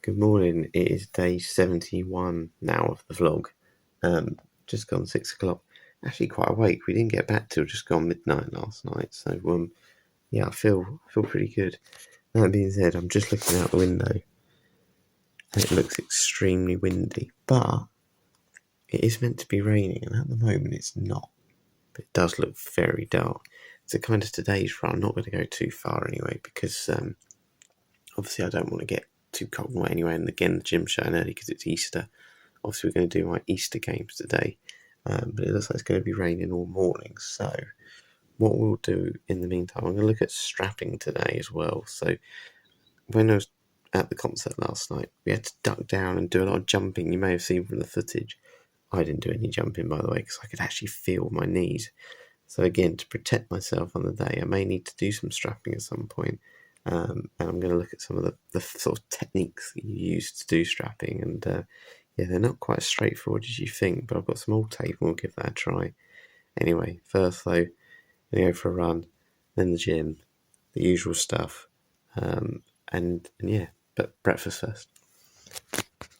Good morning. It is day 71 now of the vlog. Just gone 6 o'clock. Actually quite awake. We didn't get back till just gone midnight last night. So yeah, I feel pretty good. That being said, I'm just looking out the window and it looks extremely windy, but it is meant to be raining, and at the moment it's not. But it does look very dark. So kind of today's run, I'm not going to go too far anyway, because obviously I don't want to get too cold and wet anyway. And again, the gym's showing early because it's Easter. Obviously we're going to do my Easter games today, but it looks like it's going to be raining all morning. So what we'll do in the meantime, I'm going to look at strapping today as well. So when I was at the concert last night, we had to duck down and do a lot of jumping. You may have seen from the footage. I didn't do any jumping, by the way, because I could actually feel my knees. So again, to protect myself on the day, I may need to do some strapping at some point. And I'm going to look at some of the sort of techniques that you use to do strapping. And yeah, they're not quite as straightforward as you think, but I've got some old tape and we'll give that a try. Anyway, first though, I'm going to go for a run, then the gym, the usual stuff. And yeah, but breakfast first.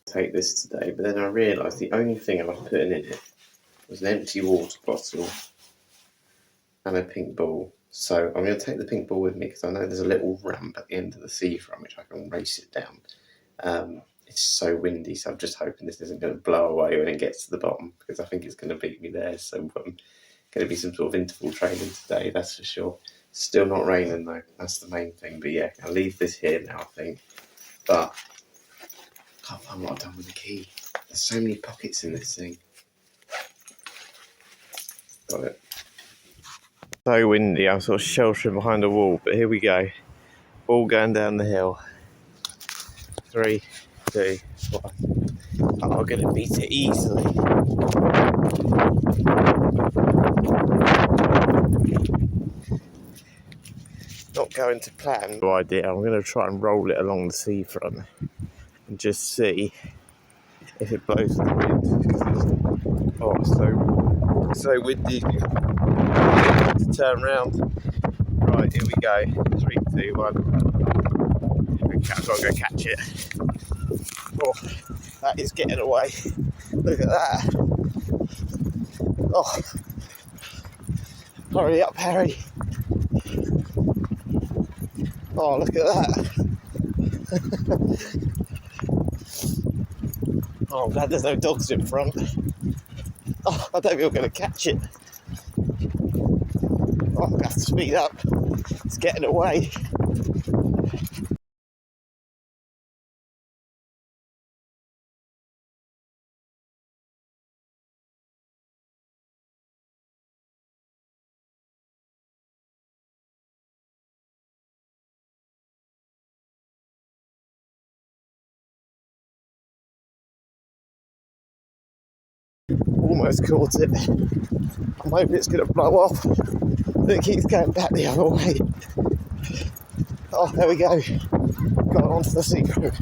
Take this today, but then I realised the only thing I was putting in it was an empty water bottle and a pink ball. So I'm going to take the pink ball with me because I know there's a little ramp at the end of the seafront which I can race it down. It's so windy, so I'm just hoping this isn't going to blow away when it gets to the bottom, because I think it's going to beat me there. So going to be some sort of interval training today, that's for sure. Still not raining though, that's the main thing. But yeah, I'll leave this here now, I think. But I can't find what I've done with the key. There's so many pockets in this thing. Got it. So windy, I'm sort of sheltering behind a wall, but here we go. All going down the hill. 3, 2, 1. Oh, I'm going to beat it easily. Not going to plan. No idea. I'm going to try and roll it along the seafront and just see if it blows with the wind. Oh, so windy. To turn round. Right, here we go. 3, 2, 1. I've got to go catch it. Oh, that is getting away. Look at that. Oh, hurry up, Harry. Oh, look at that. Oh, I'm glad there's no dogs in front. Oh, I don't think I'm going to catch it. Oh, I'm going to have to speed up. It's getting away. Almost caught it. I'm hoping it's going to blow off. It keeps going back the other way. Oh, there we go. Got onto the secret.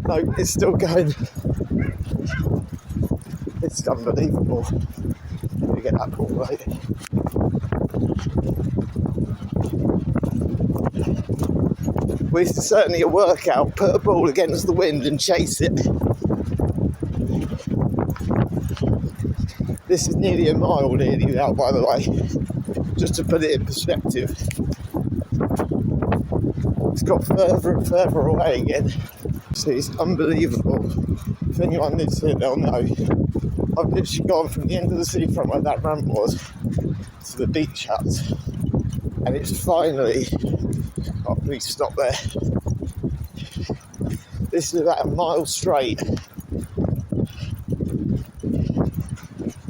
No, it's still going. It's unbelievable. Let me get that ball right. Well, it's certainly a workout. Put a ball against the wind and chase it. This is nearly a mile nearly now, by the way, just to put it in perspective. It's got further and further away again. See, it's unbelievable. If anyone lives here, they'll know. I've literally gone from the end of the seafront where that ramp was to the beach hut, and it's finally... Oh, please stop there. This is about a mile straight.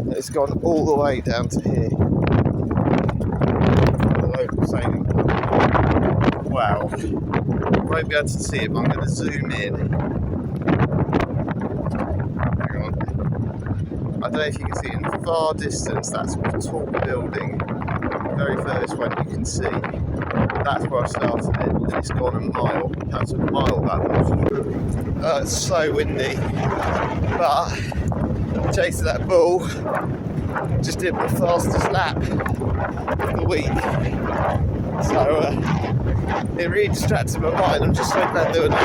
It's gone all the way down to here. The local sailing club. Wow. You won't be able to see it, but I'm going to zoom in. Hang on. I don't know if you can see it in the far distance. That's a tall building. The very first one you can see. That's where I started it, and it's gone a mile. That's a mile back. It's so windy. But chasing that ball, just did my fastest lap of the week. So It really distracted my mind. I'm just so glad there were no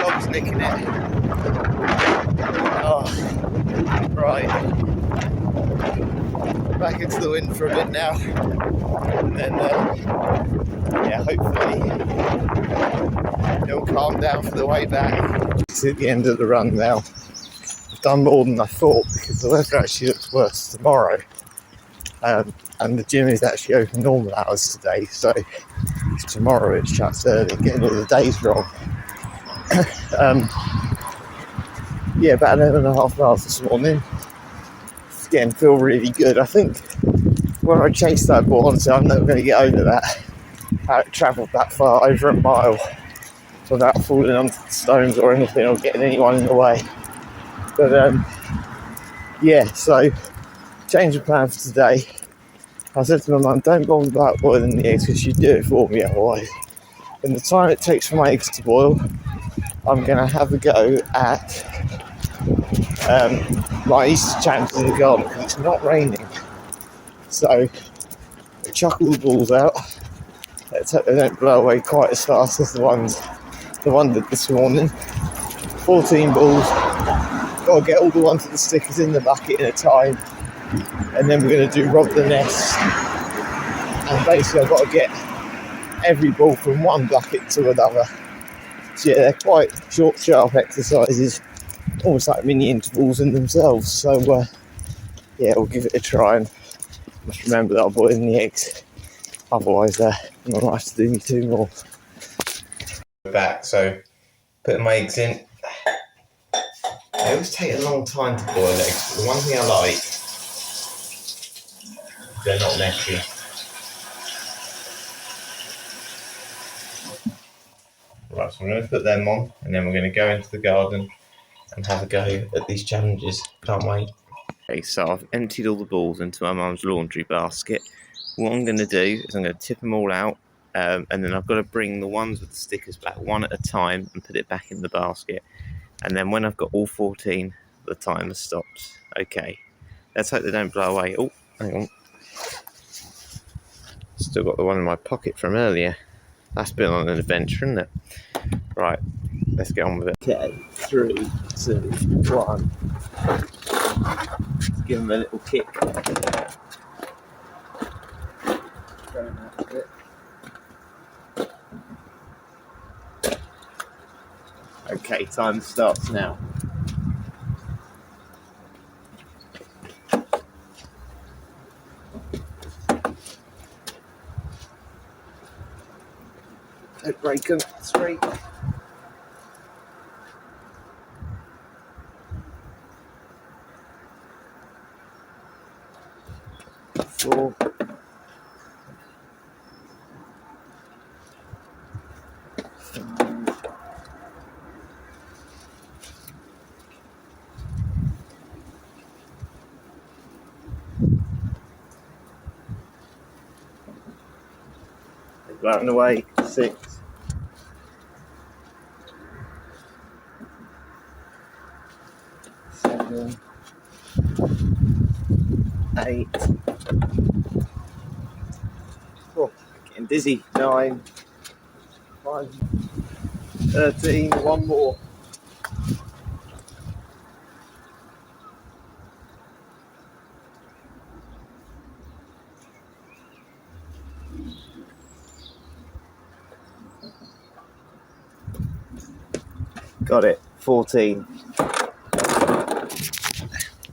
dogs nicking it. Oh, right. Back into the wind for a bit now. And then, yeah, hopefully it'll calm down for the way back. It's at the end of the run now. I've done more than I thought because the weather actually looks worse tomorrow. And the gym is actually open normal hours today, so tomorrow it shuts early, getting all the days wrong. Yeah, about 11.5 miles this morning. Again, feel really good. I think when I chased that ball, honestly, I'm never going to get over that. How it travelled that far, over a mile, without falling onto the stones or anything or getting anyone in the way. But yeah, so change of plan for today. I said to my mum, don't bother about boiling the eggs because she'd do it for me otherwise. In the time it takes for my eggs to boil, I'm going to have a go at my Easter challenge in the garden because it's not raining. So I chuck all the balls out. Let's hope they don't blow away quite as fast as the one did this morning. 14 balls. Got to get all the ones with the stickers in the bucket in a time. And then we're going to do rob the nest. And basically I've got to get every ball from one bucket to another. So yeah, they're quite short, sharp exercises. Almost like mini intervals in themselves. So yeah, we'll give it a try and must remember that I'll boil in the eggs. Otherwise, I might have to do me 2 more. We're back, so putting my eggs in. They always take a long time to boil eggs, but the one thing I like, they're not messy. Right, so I'm going to put them on, and then we're going to go into the garden and have a go at these challenges. Can't wait. Okay, so I've emptied all the balls into my mum's laundry basket. What I'm going to do is I'm going to tip them all out, and then I've got to bring the ones with the stickers back one at a time and put it back in the basket. And then when I've got all 14, the timer stops. Okay, let's hope they don't blow away. Oh, hang on. Still got the one in my pocket from earlier. That's been on an adventure, isn't it? Right, let's get on with it. Okay, 3, 2, 1. Let's give them a little kick. Going out a bit. Okay, time starts now. Don't break them. 3. 4. 5. 'Blowing away. 6. 7. 8. Oh, getting dizzy. 9. 5. 13. One more. Got it. 14.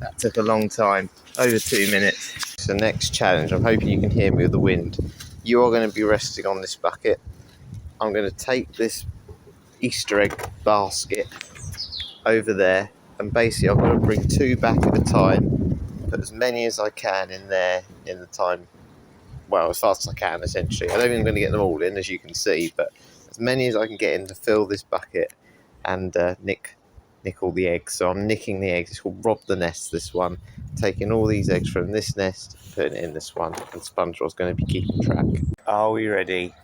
That took a long time. Over 2 minutes. So next challenge. I'm hoping you can hear me with the wind. You are going to be resting on this bucket. I'm going to take this Easter egg basket over there, and basically I've got to bring 2 back at a time, put as many as I can in there in the time, well, as fast as I can essentially. I don't think I'm going to get them all in, as you can see, but as many as I can get in to fill this bucket and nick all the eggs. So I'm nicking the eggs. It's called Rob the Nest, this one. Taking all these eggs from this nest, putting it in this one, and SpongeBob's going to be keeping track. Are we ready?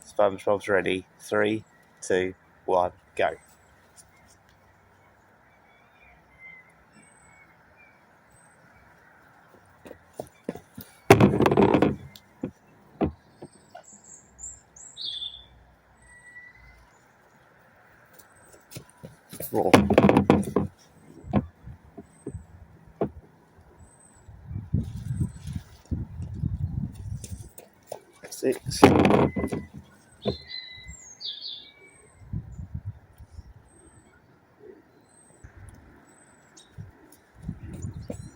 SpongeBob's ready. 3, 2, 1, go. 24. 6.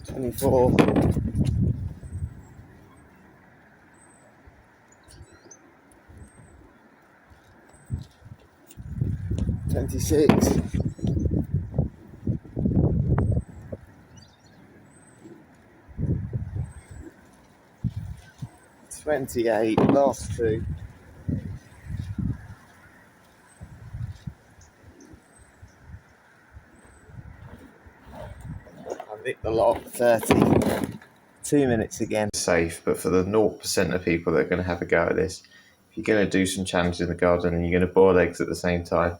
24. 26. 28. Last 2. I've hit the lot. 30. 2 minutes again. Safe, but for the 0% of people that are going to have a go at this, if you're going to do some challenges in the garden and you're going to boil eggs at the same time,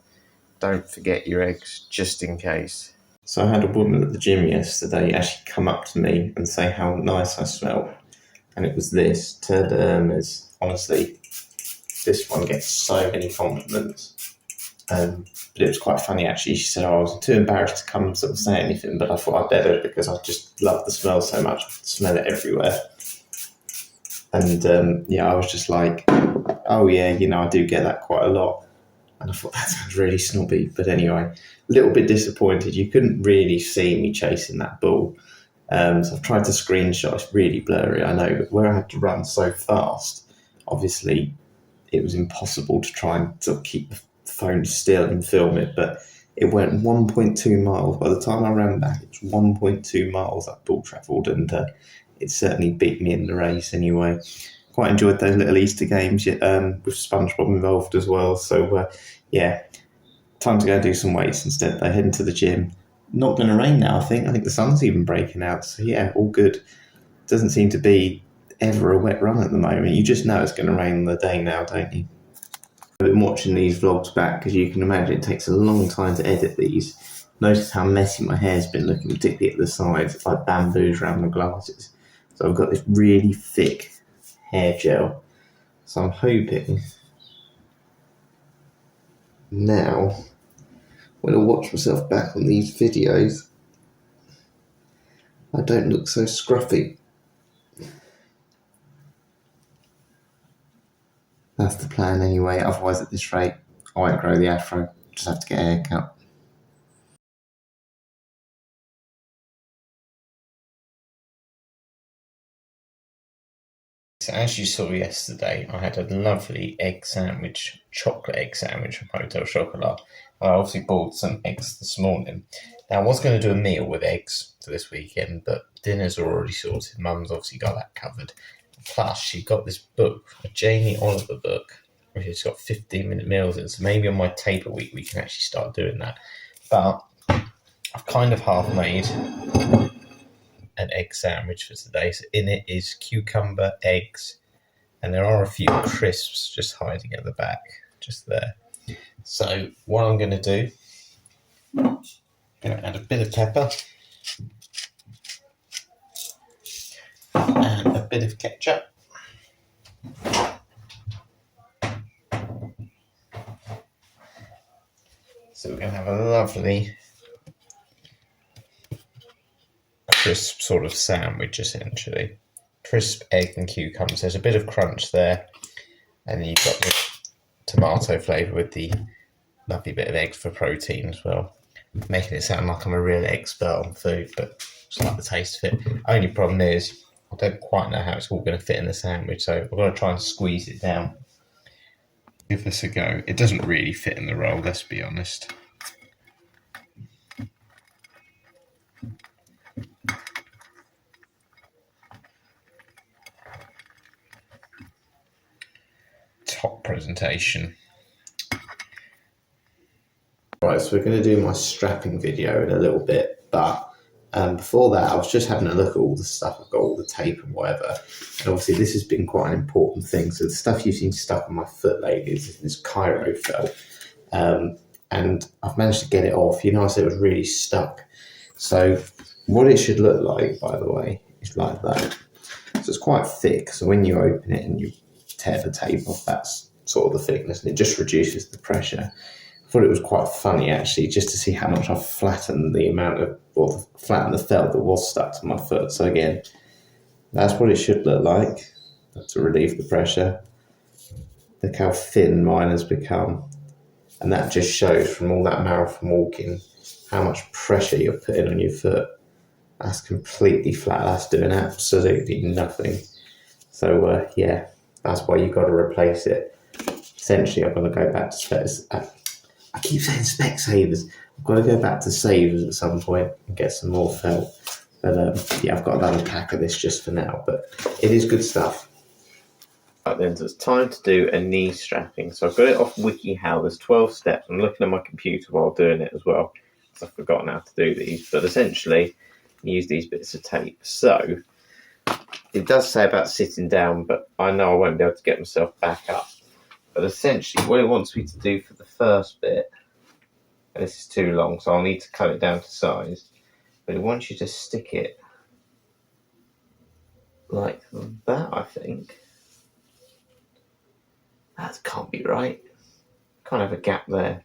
don't forget your eggs just in case. So I had a woman at the gym yesterday actually come up to me and say how nice I smelled, and it was this Terdermas. Honestly, this one gets so many compliments. But it was quite funny actually. She said, I was too embarrassed to come and sort of say anything, but I thought I'd better because I just love the smell so much. I smell it everywhere. And I was just like, oh yeah, I do get that quite a lot. And I thought that sounds really snobby, but anyway, a little bit disappointed. You couldn't really see me chasing that ball. So I've tried to screenshot. It's really blurry, I know, but where I had to run so fast, obviously it was impossible to try and sort of keep the phone still and film it, but it went 1.2 miles. By the time I ran back, it was 1.2 miles that ball travelled, and it certainly beat me in the race anyway. Quite enjoyed those little Easter games with SpongeBob involved as well. So, time to go and do some weights instead. They're heading to the gym. Not going to rain now, I think. I think the sun's even breaking out. So, yeah, all good. Doesn't seem to be ever a wet run at the moment. You just know it's going to rain on the day now, don't you? I've been watching these vlogs back because you can imagine it takes a long time to edit these. Notice how messy my hair's been looking, particularly at the sides. It's like bamboos around the glasses. So I've got this really thick hair gel. So I'm hoping now when I watch myself back on these videos, I don't look so scruffy. That's the plan anyway. Otherwise, at this rate, I won't grow the afro. Just have to get a haircut. So as you saw yesterday, I had a lovely chocolate egg sandwich from Hotel Chocolat. I obviously bought some eggs this morning. Now I was going to do a meal with eggs for this weekend, but dinner's already sorted. Mum's obviously got that covered. Plus, she got this book, a Jamie Oliver book, which has got 15-minute meals in. So maybe on my taper week, we can actually start doing that. But I've kind of half made an egg sandwich for today. So in it is cucumber, eggs, and there are a few crisps just hiding at the back, just there. So what I'm going to do, I'm going to add a bit of pepper and a bit of ketchup. So we're going to have a lovely crisp sort of sandwich, essentially. Crisp egg and cucumbers. There's a bit of crunch there. And then you've got the tomato flavour with the lovely bit of eggs for protein as well. Making it sound like I'm a real expert on food, but just like the taste of it. Only problem is I don't quite know how it's all going to fit in the sandwich, so I've got to try and squeeze it down. Give this a go. It doesn't really fit in the roll, let's be honest. Top presentation. Right, so we're going to do my strapping video in a little bit, but before that I was just having a look at all the stuff. I've got all the tape and whatever, and obviously this has been quite an important thing. So the stuff you've seen stuck on my foot lately is this Cairo felt, and I've managed to get it off. I said it was really stuck. So what it should look like, by the way, is like that. So it's quite thick, so when you open it and you tear the tape off, that's sort of the thickness, and it just reduces the pressure. I thought it was quite funny actually, just to see how much I flattened the amount of, or flattened the felt that was stuck to my foot. So again, that's what it should look like to relieve the pressure. Look how thin mine has become. And that just shows from all that marathon walking how much pressure you're putting on your foot. That's completely flat. That's doing absolutely nothing. So yeah, that's why you've got to replace it. Essentially, I'm going to go back to Specsavers. I keep saying Specsavers. I've got to go back to Savers at some point and get some more felt. But yeah, I've got another pack of this just for now. But it is good stuff. Right then, so it's time to do a knee strapping. So I've got it off WikiHow. There's 12 steps. I'm looking at my computer while doing it as well, because I've forgotten how to do these. But essentially, you use these bits of tape. So it does say about sitting down, but I know I won't be able to get myself back up. But essentially, what it wants me to do for the first bit, and this is too long, so I'll need to cut it down to size, but it wants you to stick it like that, I think. That can't be right. Can't have a gap there.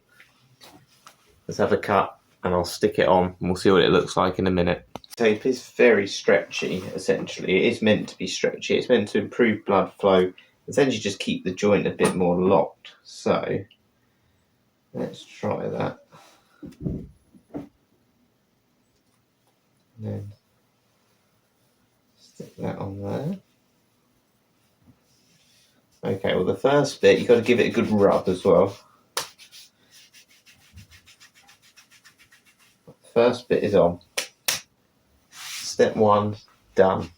Let's have a cut, and I'll stick it on, and we'll see what it looks like in a minute. Tape is very stretchy, essentially. It is meant to be stretchy. It's meant to improve blood flow, essentially just keep the joint a bit more locked. So, let's try that. And then stick that on there. Okay, well the first bit, you've got to give it a good rub as well. First bit is on. Step 1, done.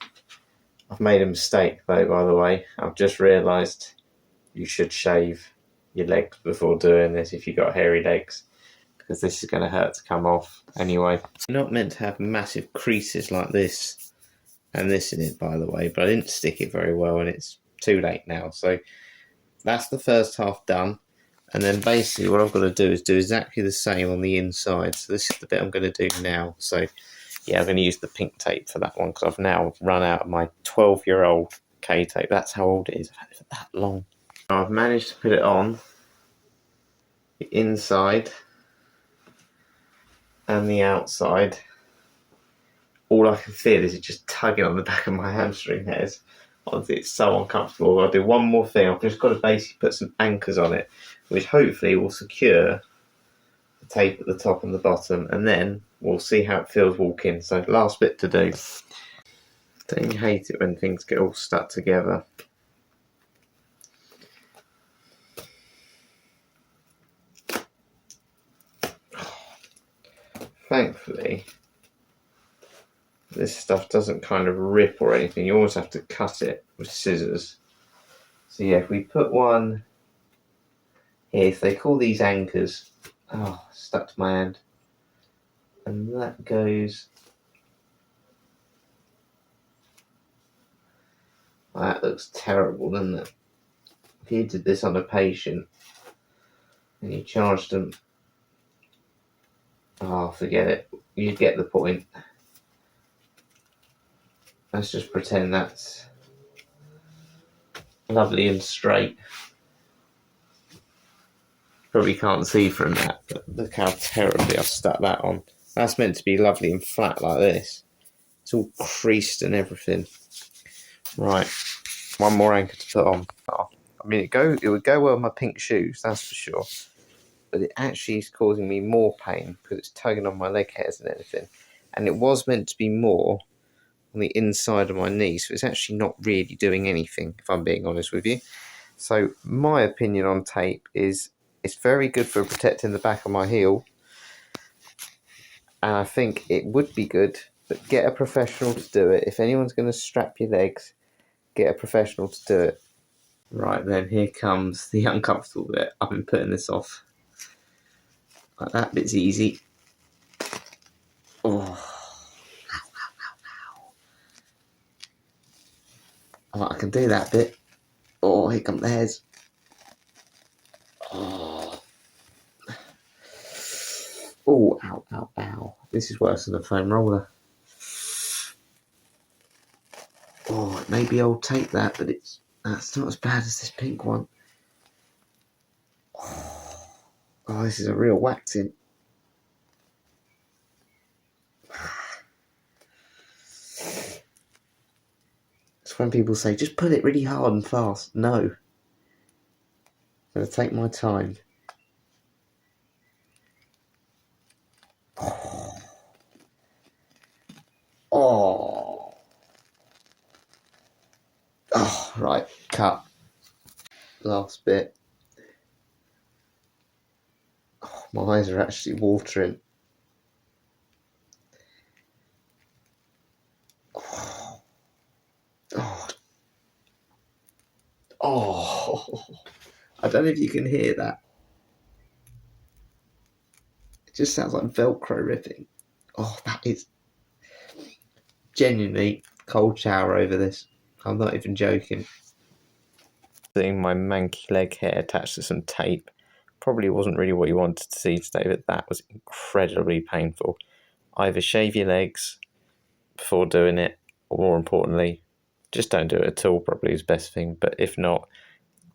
I've made a mistake though, by the way. I've just realised you should shave your legs before doing this if you've got hairy legs, because this is going to hurt to come off anyway. You're not meant to have massive creases like this and this in it, by the way, but I didn't stick it very well and it's too late now. So that's the first half done. And then basically what I've got to do is do exactly the same on the inside. So this is the bit I'm going to do now. So yeah, I'm going to use the pink tape for that one because I've now run out of my 12-year-old K tape. That's how old it is. I've had it for that long. I've managed to put it on the inside and the outside. All I can feel is it just tugging on the back of my hamstring hairs. Honestly, it's so uncomfortable. I'll do one more thing. I've just got to basically put some anchors on it, which hopefully will secure the tape at the top and the bottom, and then we'll see how it feels walking. So last bit to do. Don't you hate it when things get all stuck together? Thankfully, this stuff doesn't kind of rip or anything. You always have to cut it with scissors. So yeah, if we put one here, so they call these anchors. Oh, stuck to my hand. And that goes. Oh, that looks terrible, doesn't it? If you did this on a patient and you charged them, oh, forget it. You get the point. Let's just pretend that's lovely and straight. Probably can't see from that, but look how terribly I've stuck that on. That's meant to be lovely and flat like this. It's all creased and everything. Right, one more anchor to put on. Oh, I mean, it would go well with my pink shoes, that's for sure. But it actually is causing me more pain because it's tugging on my leg hairs and everything. And it was meant to be more on the inside of my knee, so it's actually not really doing anything, if I'm being honest with you. So my opinion on tape is it's very good for protecting the back of my heel, and I think it would be good, but get a professional to do it. If anyone's going to strap your legs, get a professional to do it. Right then, here comes the uncomfortable bit. I've been putting this off. Like that bit's easy. Oh. Oh, I can do that bit. Oh, here come the hairs. Oh, oh, ow, ow, ow. This is worse than a foam roller. Oh, it may be old tape that, but that's not as bad as this pink one. Oh. Oh, this is a real waxing. It's when people say, just pull it really hard and fast. No. I'm going to take my time. Oh. Oh, right. Cut. Last bit. Oh, my eyes are actually watering. Oh. Oh. Oh. I don't know if you can hear that. It just sounds like Velcro ripping. Oh, that is genuinely cold shower over this. I'm not even joking. Seeing my manky leg hair attached to some tape probably wasn't really what you wanted to see today, but that was incredibly painful. Either shave your legs before doing it, or more importantly, just don't do it at all, probably is the best thing. But if not,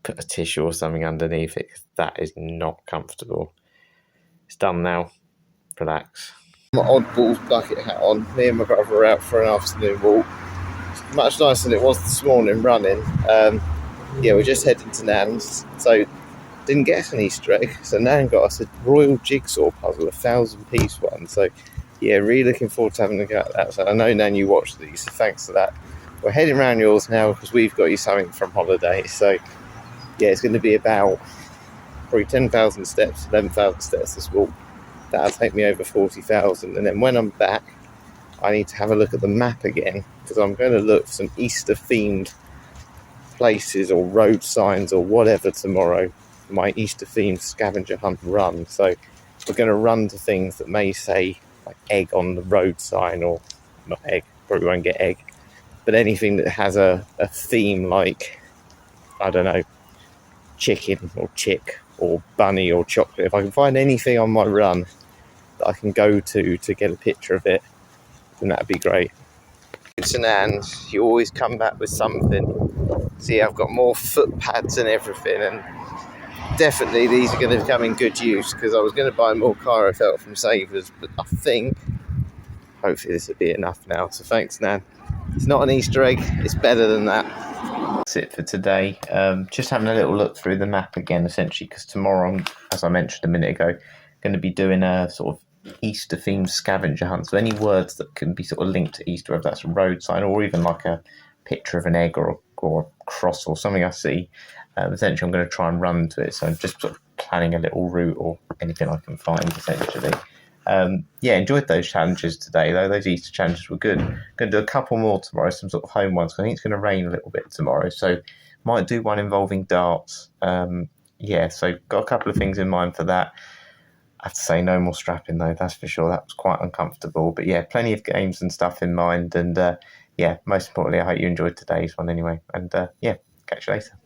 put a tissue or something underneath it, because that is not comfortable. It's done now. Relax. My oddballs bucket hat on. Me and my brother are out for an afternoon walk. It's much nicer than it was this morning running. Yeah, we're just heading to Nan's, so didn't get an Easter egg. So Nan got us a royal jigsaw puzzle, 1,000-piece one. So yeah, really looking forward to having a go at that. So I know, Nan, you watched these, so thanks for that. We're heading around yours now because we've got you something from holiday. So yeah, it's going to be about probably 10,000 steps, 11,000 steps this walk. That'll take me over 40,000. And then when I'm back, I need to have a look at the map again, because I'm going to look for some Easter-themed places or road signs or whatever tomorrow for my Easter-themed scavenger hunt run. So we're going to run to things that may say like egg on the road sign, or not egg, probably won't get egg, but anything that has a theme, like, I don't know, chicken or chick or bunny or chocolate. If I can find anything on my run that I can go to get a picture of it, then that'd be great. And you always come back with something. See, I've got more foot pads and everything, and definitely these are going to come in good use, because I was going to buy more Chirofelt from Savers, but I think hopefully this will be enough now. So thanks, Nan. It's not an Easter egg, it's better than that. That's it for today. Just having a little look through the map again, essentially, because tomorrow, as I mentioned a minute ago, going to be doing a sort of Easter themed scavenger hunt. So any words that can be sort of linked to Easter, whether that's a road sign or even like a picture of an egg or a cross or something I see, essentially I'm going to try and run to it. So I'm just sort of planning a little route or anything I can find, essentially. Yeah, enjoyed those challenges today, though. Those Easter challenges were good. Going to do a couple more tomorrow, some sort of home ones. I think it's going to rain a little bit tomorrow, so might do one involving darts. Yeah, so got a couple of things in mind for that. I have to say, no more strapping, though, that's for sure. That was quite uncomfortable. But yeah, plenty of games and stuff in mind. And yeah, most importantly, I hope you enjoyed today's one anyway. And yeah, catch you later.